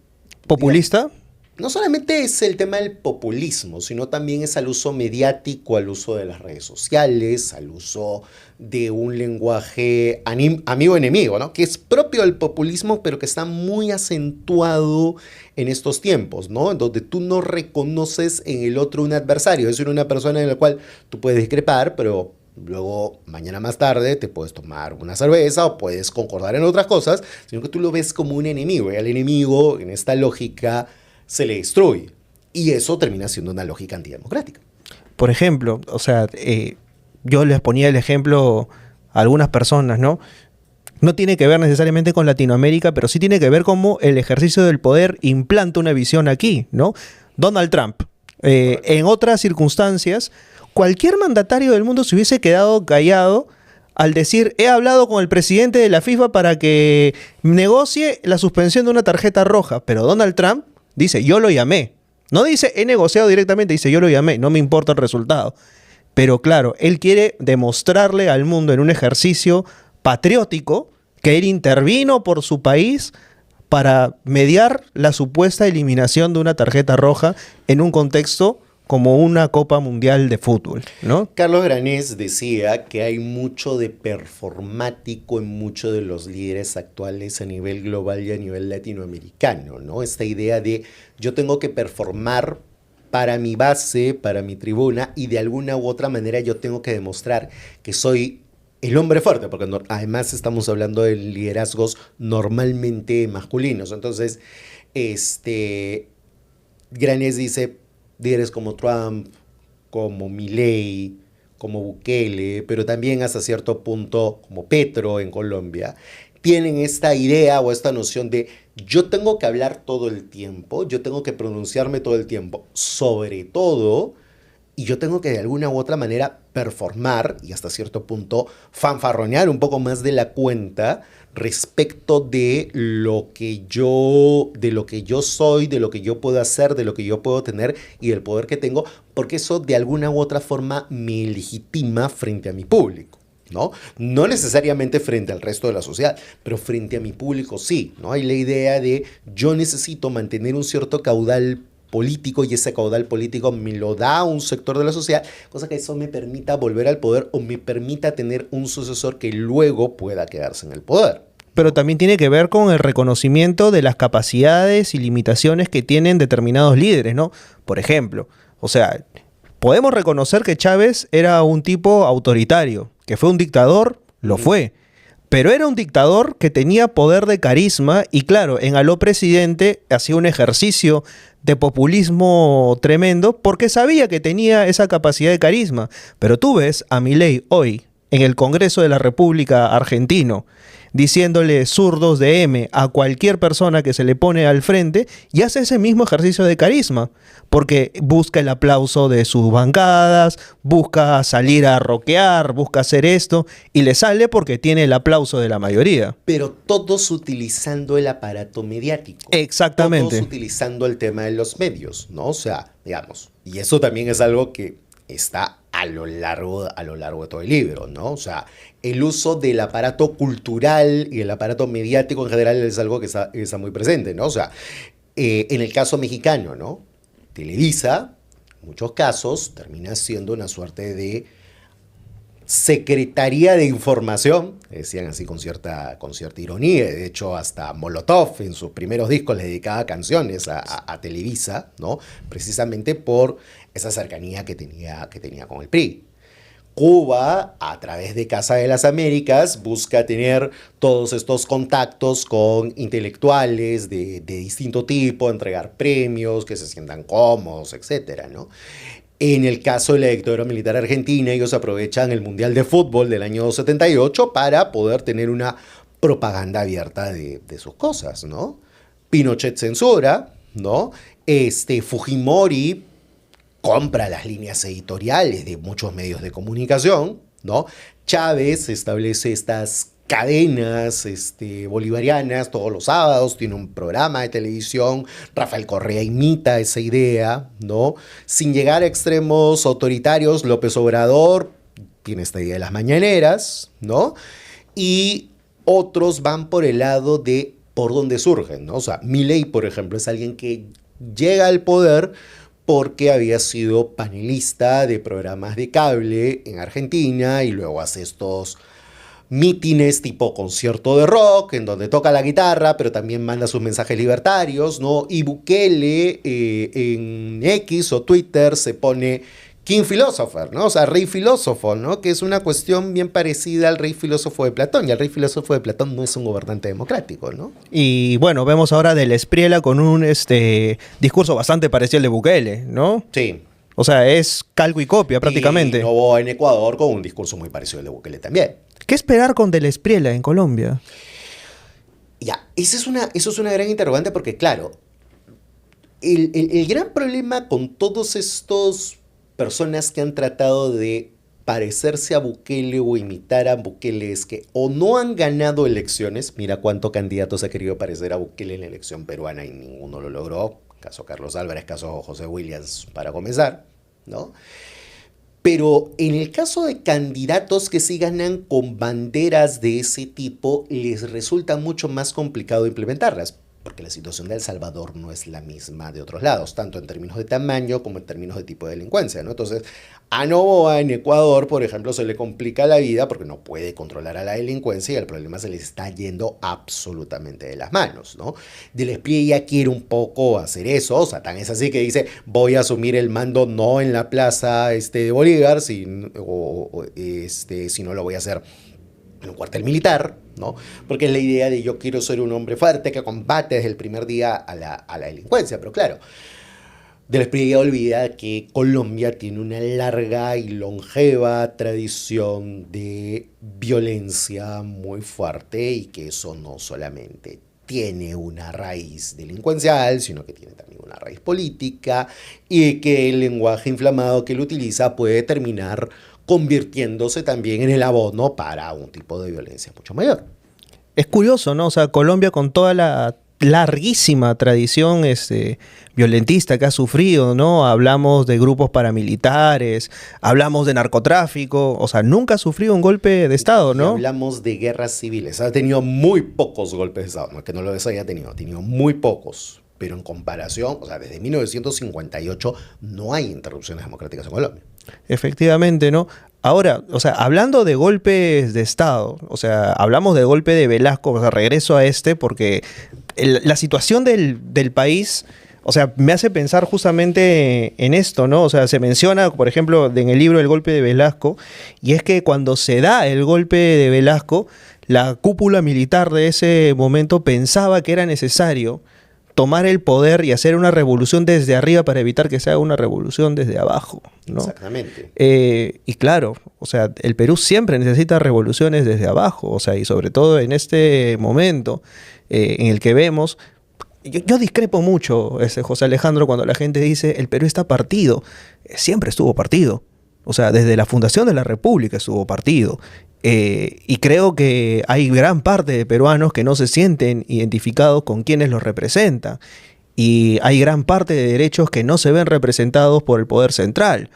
¿Populista? No solamente es el tema del populismo, sino también es al uso mediático, al uso de las redes sociales, al uso de un lenguaje amigo-enemigo, ¿no? Que es propio del populismo, pero que está muy acentuado en estos tiempos, ¿no? En donde tú no reconoces en el otro un adversario, es decir, una persona en la cual tú puedes discrepar, pero luego, mañana más tarde, te puedes tomar una cerveza o puedes concordar en otras cosas, sino que tú lo ves como un enemigo, y al enemigo, en esta lógica, se le destruye. Y eso termina siendo una lógica antidemocrática. Por ejemplo, o sea, yo les ponía el ejemplo a algunas personas, ¿no? No tiene que ver necesariamente con Latinoamérica, pero sí tiene que ver cómo el ejercicio del poder implanta una visión aquí, ¿no? Donald Trump. En otras circunstancias, cualquier mandatario del mundo se hubiese quedado callado al decir, he hablado con el presidente de la FIFA para que negocie la suspensión de una tarjeta roja, pero Donald Trump dice, yo lo llamé. No dice, he negociado directamente, dice, yo lo llamé, no me importa el resultado. Pero claro, él quiere demostrarle al mundo en un ejercicio patriótico que él intervino por su país para mediar la supuesta eliminación de una tarjeta roja en un contexto como una Copa Mundial de fútbol, ¿no? Carlos Granés decía que hay mucho de performático en muchos de los líderes actuales a nivel global y a nivel latinoamericano, ¿no? Esta idea de yo tengo que performar para mi base, para mi tribuna, y de alguna u otra manera yo tengo que demostrar que soy el hombre fuerte, porque además estamos hablando de liderazgos normalmente masculinos. Entonces, Granés dice, líderes como Trump, como Milei, como Bukele, pero también hasta cierto punto como Petro en Colombia, tienen esta idea o esta noción de yo tengo que hablar todo el tiempo, yo tengo que pronunciarme todo el tiempo, sobre todo, y yo tengo que de alguna u otra manera performar y hasta cierto punto fanfarronear un poco más de la cuenta respecto de lo que yo soy, de lo que yo puedo hacer, de lo que yo puedo tener y del poder que tengo, porque eso de alguna u otra forma me legitima frente a mi público. ¿No? No necesariamente frente al resto de la sociedad, pero frente a mi público sí, ¿no? Hay la idea de yo necesito mantener un cierto caudal político y ese caudal político me lo da un sector de la sociedad, cosa que eso me permita volver al poder o me permita tener un sucesor que luego pueda quedarse en el poder. Pero también tiene que ver con el reconocimiento de las capacidades y limitaciones que tienen determinados líderes, ¿no? Por ejemplo, o sea, podemos reconocer que Chávez era un tipo autoritario, que fue un dictador, lo fue. Pero era un dictador que tenía poder de carisma y claro, en Aló Presidente hacía un ejercicio de populismo tremendo porque sabía que tenía esa capacidad de carisma. Pero tú ves a Milei hoy en el Congreso de la República argentino diciéndole zurdos de M a cualquier persona que se le pone al frente y hace ese mismo ejercicio de carisma, porque busca el aplauso de sus bancadas, busca salir a rockear, busca hacer esto y le sale porque tiene el aplauso de la mayoría. Pero todos utilizando el aparato mediático. Exactamente. Todos utilizando el tema de los medios, ¿no? O sea, digamos, y eso también es algo que está a lo largo de todo el libro, ¿no? O sea, el uso del aparato cultural y el aparato mediático en general es algo que está muy presente, ¿no? O sea, en el caso mexicano, ¿no? Televisa, en muchos casos, termina siendo una suerte de Secretaría de Información, decían así con cierta ironía, de hecho hasta Molotov en sus primeros discos le dedicaba canciones a Televisa, ¿no? Precisamente por esa cercanía que tenía con el PRI. Cuba, a través de Casa de las Américas, busca tener todos estos contactos con intelectuales de distinto tipo, entregar premios, que se sientan cómodos, etcétera, ¿no? En el caso de la dictadura militar argentina, ellos aprovechan el Mundial de Fútbol del año 78 para poder tener una propaganda abierta de sus cosas, ¿no? Pinochet censura, ¿no? Fujimori compra las líneas editoriales de muchos medios de comunicación, ¿no? Chávez establece estas cadenas bolivarianas todos los sábados, tiene un programa de televisión, Rafael Correa imita esa idea, ¿no? Sin llegar a extremos autoritarios, López Obrador tiene esta idea de las mañaneras, ¿no? Y otros van por el lado de por dónde surgen, ¿no? O sea, Milei, por ejemplo, es alguien que llega al poder porque había sido panelista de programas de cable en Argentina y luego hace estos mítines tipo concierto de rock, en donde toca la guitarra, pero también manda sus mensajes libertarios, ¿no? Y Bukele en X o Twitter se pone King Philosopher, ¿no? O sea, rey filósofo, ¿no? Que es una cuestión bien parecida al rey filósofo de Platón, y el rey filósofo de Platón no es un gobernante democrático, ¿no? Y bueno, vemos ahora del Espriella con un discurso bastante parecido al de Bukele, ¿no? Sí. O sea, es calco y copia prácticamente. Y Noboa en Ecuador con un discurso muy parecido al de Bukele también. ¿Qué esperar con Del Espriella en Colombia? Ya, eso es una gran interrogante porque, claro, el gran problema con todos estos personas que han tratado de parecerse a Bukele o imitar a Bukele es que o no han ganado elecciones, mira cuánto candidato se ha querido parecer a Bukele en la elección peruana y ninguno lo logró, caso Carlos Álvarez, caso José Williams para comenzar, ¿no? Pero en el caso de candidatos que sí ganan con banderas de ese tipo, les resulta mucho más complicado implementarlas, porque la situación de El Salvador no es la misma de otros lados, tanto en términos de tamaño como en términos de tipo de delincuencia, ¿no? Entonces, a Noboa en Ecuador, por ejemplo, se le complica la vida porque no puede controlar a la delincuencia y el problema se les está yendo absolutamente de las manos, ¿no? Del Espriella quiere un poco hacer eso, o sea, tan es así que dice, voy a asumir el mando no en la plaza de Bolívar, sino lo voy a hacer en un cuartel militar, ¿no? Porque es la idea de yo quiero ser un hombre fuerte que combate desde el primer día a la delincuencia. Pero claro, Del PRI olvida que Colombia tiene una larga y longeva tradición de violencia muy fuerte y que eso no solamente tiene una raíz delincuencial, sino que tiene también una raíz política y que el lenguaje inflamado que él utiliza puede terminar convirtiéndose también en el abono para un tipo de violencia mucho mayor. Es curioso, ¿no? O sea, Colombia con toda la larguísima tradición violentista que ha sufrido, ¿no? Hablamos de grupos paramilitares, hablamos de narcotráfico, o sea, nunca ha sufrido un golpe de Estado, Y ¿no? hablamos de guerras civiles. Ha tenido muy pocos golpes de Estado. No es que no lo haya tenido, ha tenido muy pocos. Pero en comparación, o sea, desde 1958 no hay interrupciones democráticas en Colombia. Efectivamente, ¿no? Ahora, o sea, hablando de golpes de Estado, o sea, hablamos del golpe de Velasco, o sea, regreso a porque la situación del país, o sea, me hace pensar justamente en esto, ¿no? O sea, se menciona, por ejemplo, en el libro El golpe de Velasco, y es que cuando se da el golpe de Velasco, la cúpula militar de ese momento pensaba que era necesario tomar el poder y hacer una revolución desde arriba para evitar que se haga una revolución desde abajo, ¿no? Exactamente. Y claro, o sea, el Perú siempre necesita revoluciones desde abajo, o sea, y sobre todo en este momento en el que vemos, yo discrepo mucho, José Alejandro, cuando la gente dice el Perú está partido. Siempre estuvo partido, o sea, desde la fundación de la República estuvo partido. Y creo que hay gran parte de peruanos que no se sienten identificados con quienes los representan. Y hay gran parte de derechos que no se ven representados por el poder central.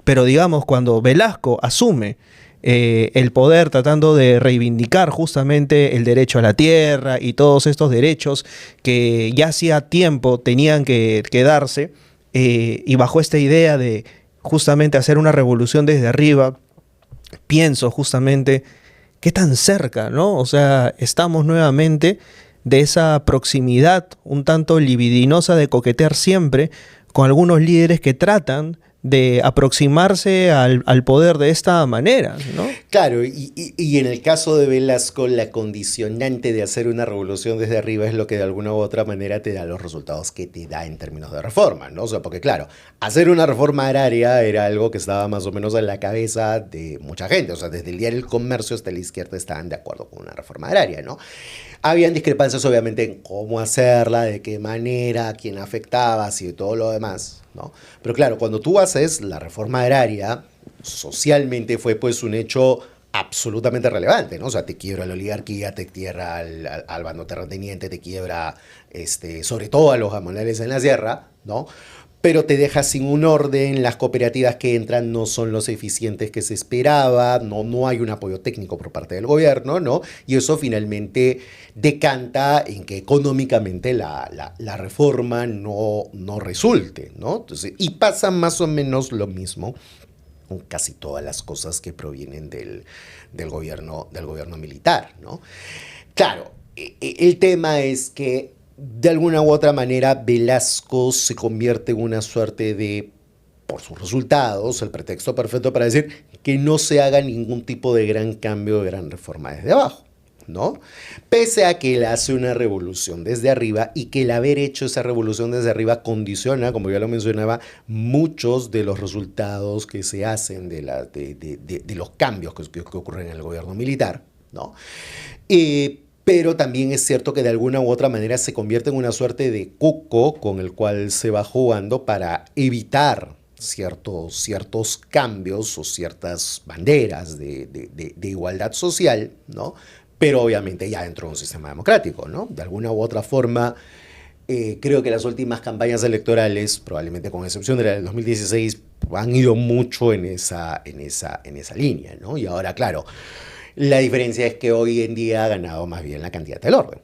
Pero digamos, cuando Velasco asume el poder tratando de reivindicar justamente el derecho a la tierra y todos estos derechos que ya hacía tiempo tenían que darse, y bajo esta idea de justamente hacer una revolución desde arriba, pienso justamente qué tan cerca, ¿no? O sea, estamos nuevamente de esa proximidad un tanto libidinosa de coquetear siempre con algunos líderes que tratan de aproximarse al poder de esta manera, ¿no? Claro, y en el caso de Velasco, la condicionante de hacer una revolución desde arriba es lo que de alguna u otra manera te da los resultados que te da en términos de reforma, ¿no? O sea, porque claro, hacer una reforma agraria era algo que estaba más o menos en la cabeza de mucha gente, o sea, desde el día del comercio hasta la izquierda estaban de acuerdo con una reforma agraria, ¿no? Habían discrepancias obviamente en cómo hacerla, de qué manera, a quién afectaba, así y todo lo demás, ¿no? Pero claro, cuando tú haces la reforma agraria, socialmente fue pues un hecho absolutamente relevante, ¿no? O sea, te quiebra la oligarquía, te quiebra al bando terrateniente, te quiebra sobre todo a los amonales en la sierra, ¿no? Pero te deja sin un orden, las cooperativas que entran no son los eficientes que se esperaba, no hay un apoyo técnico por parte del gobierno, ¿no? Y eso finalmente decanta en que económicamente la reforma no resulte, ¿no? Entonces, y pasa más o menos lo mismo con casi todas las cosas que provienen del gobierno militar, ¿no? Claro, el tema es que de alguna u otra manera Velasco se convierte en una suerte de, por sus resultados, el pretexto perfecto para decir que no se haga ningún tipo de gran cambio, de gran reforma desde abajo, ¿no? Pese a que él hace una revolución desde arriba y que el haber hecho esa revolución desde arriba condiciona, como ya lo mencionaba, muchos de los resultados que se hacen de los cambios que ocurren en el gobierno militar, ¿no? Pero también es cierto que de alguna u otra manera se convierte en una suerte de cuco con el cual se va jugando para evitar ciertos cambios o ciertas banderas de igualdad social, ¿no? Pero obviamente ya dentro de un sistema democrático, ¿no? De alguna u otra forma, creo que las últimas campañas electorales, probablemente con excepción de la del 2016, han ido mucho en esa línea, ¿no? Y ahora, claro, la diferencia es que hoy en día ha ganado más bien la candidata del orden.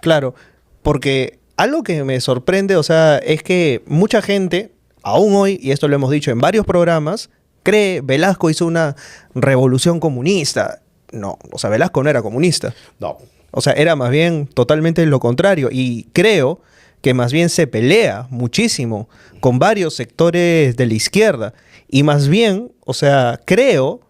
Claro, porque algo que me sorprende, o sea, es que mucha gente, aún hoy, y esto lo hemos dicho en varios programas, cree Velasco hizo una revolución comunista. No, o sea, Velasco no era comunista. No. O sea, era más bien totalmente lo contrario. Y creo que más bien se pelea muchísimo con varios sectores de la izquierda. Y más bien, o sea, creo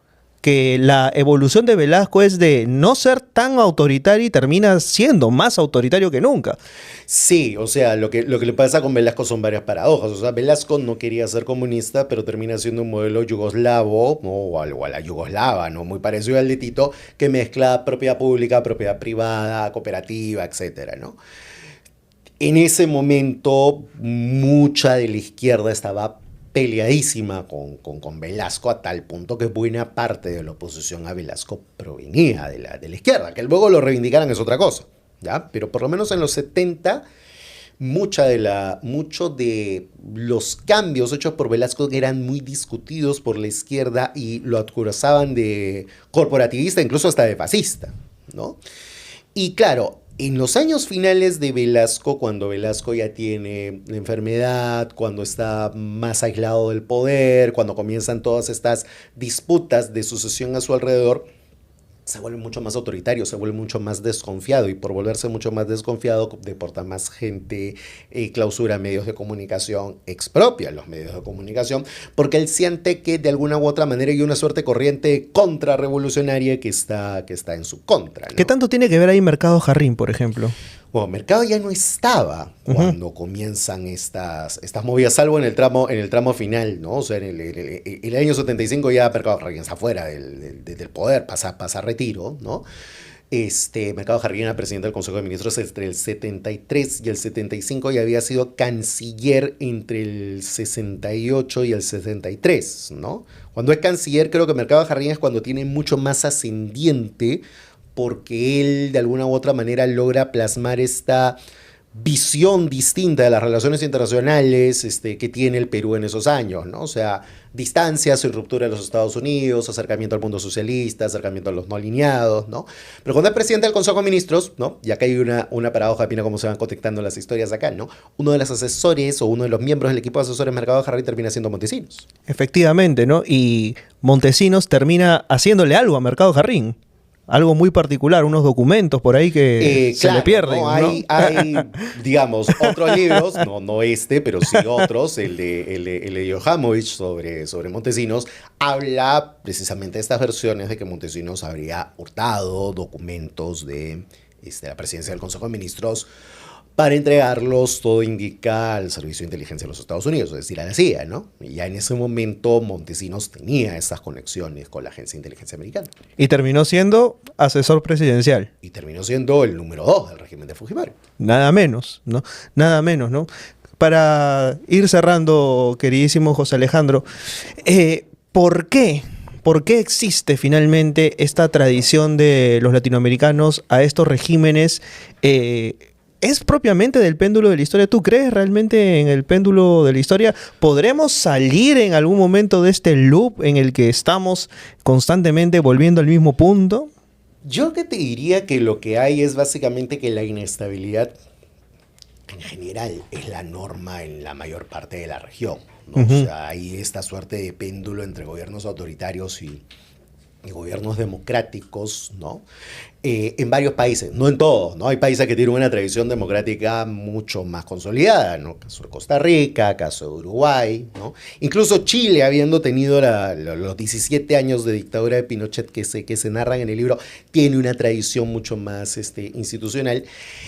que la evolución de Velasco es de no ser tan autoritario y termina siendo más autoritario que nunca. Sí, o sea, lo que le pasa con Velasco son varias paradojas. O sea, Velasco no quería ser comunista, pero termina siendo un modelo yugoslavo, ¿no? O algo a la yugoslava, ¿no? Muy parecido al de Tito, que mezcla propiedad pública, propiedad privada, cooperativa, etcétera, ¿no? En ese momento, mucha de la izquierda estaba peleadísima con Velasco, a tal punto que buena parte de la oposición a Velasco provenía de la izquierda. Que luego lo reivindicaran es otra cosa, ¿ya? Pero por lo menos en los 70, muchos de los cambios hechos por Velasco eran muy discutidos por la izquierda y lo acusaban de corporativista, incluso hasta de fascista, ¿no? Y claro, en los años finales de Velasco, cuando Velasco ya tiene la enfermedad, cuando está más aislado del poder, cuando comienzan todas estas disputas de sucesión a su alrededor, se vuelve mucho más autoritario, se vuelve mucho más desconfiado, y por volverse mucho más desconfiado deporta más gente, clausura medios de comunicación, expropia los medios de comunicación, porque él siente que de alguna u otra manera hay una suerte corriente contrarrevolucionaria que está en su contra, ¿no? ¿Qué tanto tiene que ver ahí Mercado Jarrín, por ejemplo? Bueno, Mercado ya no estaba cuando comienzan estas movidas, salvo en el tramo final, ¿no? O sea, en el año 75 ya Mercado Jarrín está fuera del poder, pasa a retiro, ¿no? Mercado Jarrín era presidente del Consejo de Ministros entre el 73 y el 75 y había sido canciller entre el 68 y el 73, ¿no? Cuando es canciller, creo que Mercado Jarrín es cuando tiene mucho más ascendiente, porque él de alguna u otra manera logra plasmar esta visión distinta de las relaciones internacionales que tiene el Perú en esos años, ¿no? O sea, distancia y ruptura de los Estados Unidos, acercamiento al mundo socialista, acercamiento a los no alineados, ¿no? Pero cuando es presidente del Consejo de Ministros, ¿no? Y acá hay una paradoja, mira cómo se van conectando las historias acá, ¿no? Uno de los asesores o uno de los miembros del equipo de asesores Mercado Jarrín termina siendo Montesinos. Efectivamente, ¿no? Y Montesinos termina haciéndole algo a Mercado Jarrín. Algo muy particular, unos documentos por ahí que se le pierden, ¿no? ¿no? Hay, digamos, otros libros, no pero sí otros, el de Johamovich sobre Montesinos, habla precisamente de estas versiones de que Montesinos habría hurtado documentos de la presidencia del Consejo de Ministros para entregarlos, todo indica, al Servicio de Inteligencia de los Estados Unidos, es decir, a la CIA, ¿no? Y ya en ese momento Montesinos tenía esas conexiones con la Agencia de Inteligencia Americana. Y terminó siendo asesor presidencial. Y terminó siendo el número 2 del régimen de Fujimori. Nada menos, ¿no? Nada menos, ¿no? Para ir cerrando, queridísimo José Alejandro, ¿por qué? ¿Por qué existe finalmente esta tradición de los latinoamericanos a estos regímenes? ¿Es propiamente del péndulo de la historia? ¿Tú crees realmente en el péndulo de la historia? ¿Podremos salir en algún momento de este loop en el que estamos constantemente volviendo al mismo punto? Yo que te diría que lo que hay es básicamente que la inestabilidad en general es la norma en la mayor parte de la región, ¿no? O sea, hay esta suerte de péndulo entre gobiernos autoritarios y gobiernos democráticos, ¿no? En varios países, no en todos, ¿no? Hay países que tienen una tradición democrática mucho más consolidada, ¿no? Caso de Costa Rica, caso de Uruguay, ¿no? Incluso Chile, habiendo tenido los 17 años de dictadura de Pinochet que se narran en el libro, tiene una tradición mucho más institucional,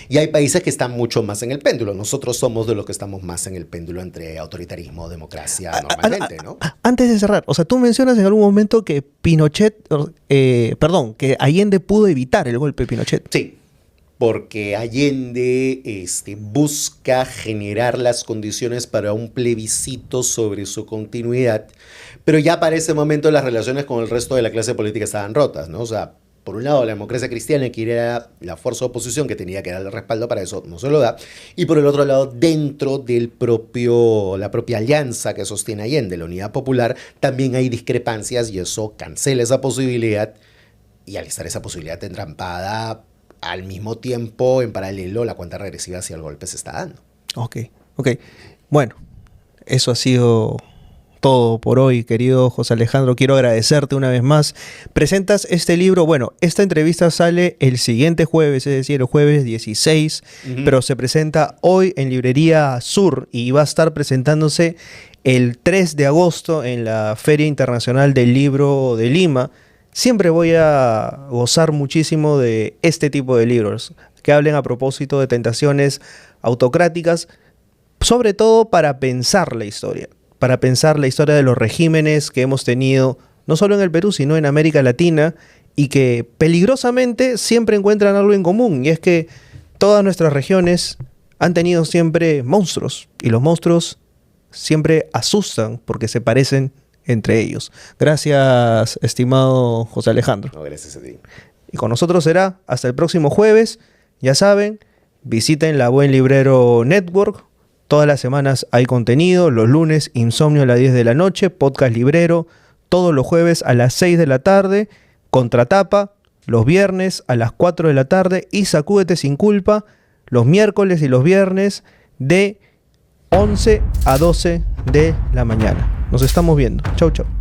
y hay países que están mucho más en el péndulo. Nosotros somos de los que estamos más en el péndulo entre autoritarismo, democracia, normalmente, ¿no? Antes de cerrar, o sea, tú mencionas en algún momento que que Allende pudo evitar el golpe de Pinochet. Sí, porque Allende busca generar las condiciones para un plebiscito sobre su continuidad, pero ya para ese momento las relaciones con el resto de la clase política estaban rotas, ¿no? O sea, por un lado la democracia cristiana, que era la fuerza de oposición que tenía que darle respaldo para eso, no se lo da, y por el otro lado, dentro del la propia alianza que sostiene Allende, la Unidad Popular, también hay discrepancias, y eso cancela esa posibilidad, y al estar esa posibilidad entrampada, al mismo tiempo, en paralelo, la cuenta regresiva hacia el golpe se está dando. Ok. Bueno, eso ha sido todo por hoy, querido José Alejandro. Quiero agradecerte una vez más. Presentas este libro, bueno, esta entrevista sale el siguiente jueves, es decir, el jueves 16, pero se presenta hoy en Librería Sur y va a estar presentándose el 3 de agosto en la Feria Internacional del Libro de Lima. siempre voy a gozar muchísimo de este tipo de libros, que hablen a propósito de tentaciones autocráticas, sobre todo para pensar la historia de los regímenes que hemos tenido, no solo en el Perú, sino en América Latina, y que peligrosamente siempre encuentran algo en común, y es que todas nuestras regiones han tenido siempre monstruos, y los monstruos siempre asustan porque se parecen entre ellos. Gracias, estimado José Alejandro. No, gracias a ti. Y con nosotros será hasta el próximo jueves. Ya saben, visiten la Buen Librero Network. Todas las semanas hay contenido. Los lunes, Insomnio a las 10 de la noche, Podcast Librero. Todos los jueves a las 6 de la tarde, Contratapa. Los viernes a las 4 de la tarde y Sacúdete sin culpa. Los miércoles y los viernes de 11 a 12 de la mañana. Nos estamos viendo. Chau, chau.